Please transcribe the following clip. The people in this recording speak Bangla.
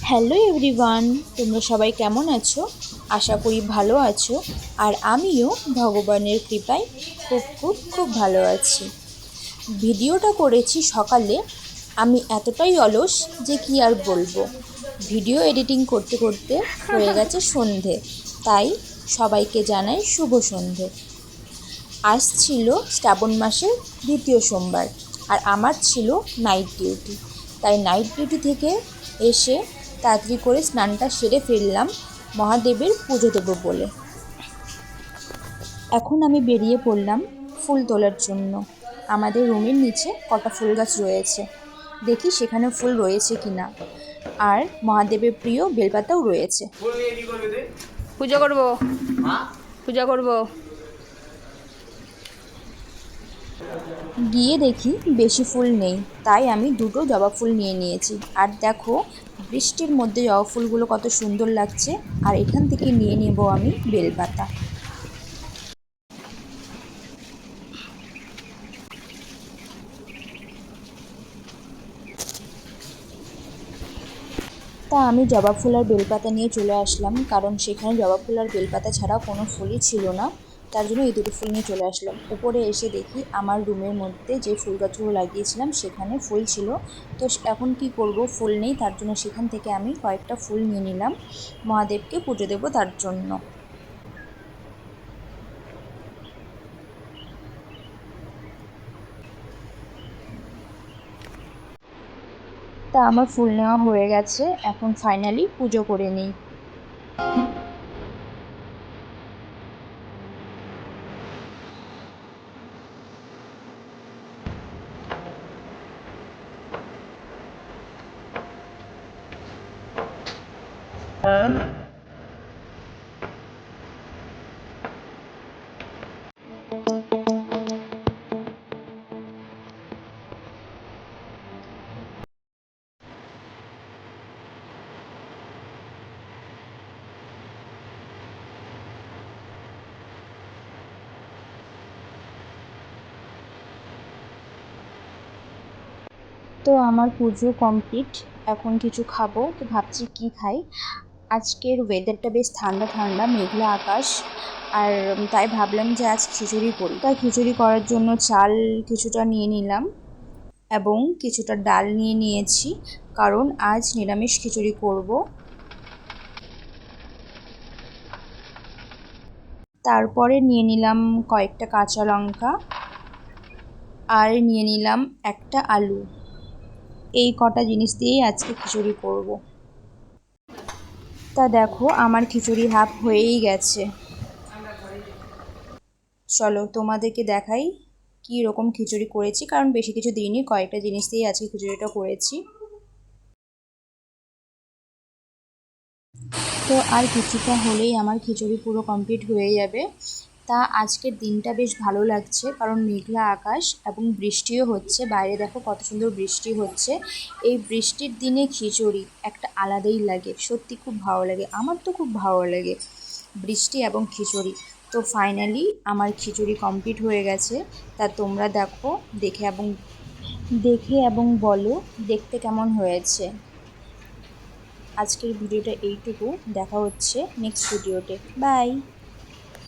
হ্যালো এভরিওয়ান, তোমরা সবাই কেমন আছো? আশা করি ভালো আছো। আর আমিও ভগবানের কৃপায় খুব খুব খুব ভালো আছি। ভিডিওটা করেছি সকালে। আমি এতটাই অলস যে কি আর বলবো। ভিডিও এডিটিং করতে করতে হয়ে গেছে সন্ধে, তাই সবাইকে জানাই শুভ সন্ধে। আজ ছিল শ্রাবণ মাসের দ্বিতীয় সোমবার, আর আমার ছিল নাইট ডিউটি। তাই নাইট ডিউটি থেকে এসে তাড়াতাড়ি করে স্নানটা সেরে ফেললাম মহাদেবের পুজো দেবো বলে। এখন আমি বেরিয়ে পড়লাম ফুল তোলার জন্য। আমাদের রুমের নিচে কটা ফুল গাছ রয়েছে, দেখি সেখানে ফুল রয়েছে কিনা। আর মহাদেবের প্রিয় বেলপাতাও রয়েছে। পুজো করবো, পূজা করবো। গিয়ে দেখি বেশি ফুল নেই, তাই আমি দুটো জবা ফুল নিয়ে নিয়েছি। আর দেখো বৃষ্টির মধ্যে জবা ফুলগুলো কত সুন্দর লাগছে। আর এখান থেকে নিয়ে নেব আমি বেলপাতা। তা আমি জবা ফুল আর বেলপাতা নিয়ে চলে আসলাম, কারণ সেখানে জবা ফুল আর বেলপাতা ছাড়া কোনো ফুলই ছিল না। তার জন্য এই দুটো ফুল নিয়ে চলে আসলাম। উপরে এসে দেখি আমার রুমের মধ্যে যে ফুল গাছগুলো লাগিয়েছিলাম সেখানে ফুল ছিল। তো এখন কি করব, ফুল নেই, তার জন্য সেখান থেকে আমি কয়েকটা ফুল নিয়ে নিলাম মহাদেবকে পুজো দেবো তার জন্য। তা আমার ফুল নেওয়া হয়ে গেছে, এখন ফাইনালি পুজো করে নিই। তো আমার পুজো কমপ্লিট, এখন কিছু খাবো। তো ভাবছি কি খাই। আজকের ওয়েদারটা বেশ ঠান্ডা ঠান্ডা, মেঘলা আকাশ। আর তাই ভাবলাম যে আজ খিচুড়ি করি। তাই খিচুড়ি করার জন্য চাল কিছুটা নিয়ে নিলাম এবং কিছুটা ডাল নিয়ে নিয়েছি, কারণ আজ নিরামিষ খিচুড়ি করব। তারপরে নিয়ে নিলাম কয়েকটা কাঁচা লঙ্কা, আর নিয়ে নিলাম একটা আলু। এই কটা জিনিস দিয়েই আজকে খিচুড়ি করব। তা দেখো আমার খিচুড়ি হাফ হয়েই গেছে। চলো তোমাদেরকে দেখাই কী রকম খিচুড়ি করেছি, কারণ বেশি কিছু দিইনি, কয়েকটা জিনিস দিয়েই আজকে খিচুড়িটা করেছি। তো আর কিছুটা হলেই আমার খিচুড়ি পুরো কমপ্লিট হয়ে যাবে। তা আজকের দিনটা বেশ ভালো লাগছে, কারণ মেঘলা আকাশ এবং বৃষ্টিও হচ্ছে। বাইরে দেখো কত সুন্দর বৃষ্টি হচ্ছে। এই বৃষ্টির দিনে খিচুড়ি একটা আলাদাই লাগে, সত্যি খুব ভালো লাগে। আমার তো খুব ভালো লাগে বৃষ্টি এবং খিচুড়ি। তো ফাইনালি আমার খিচুড়ি কমপ্লিট হয়ে গেছে। তা তোমরা দেখে এবং বলো দেখতে কেমন হয়েছে। আজকের ভিডিওটা এইটুকু, দেখা হচ্ছে নেক্সট ভিডিওতে। বাই।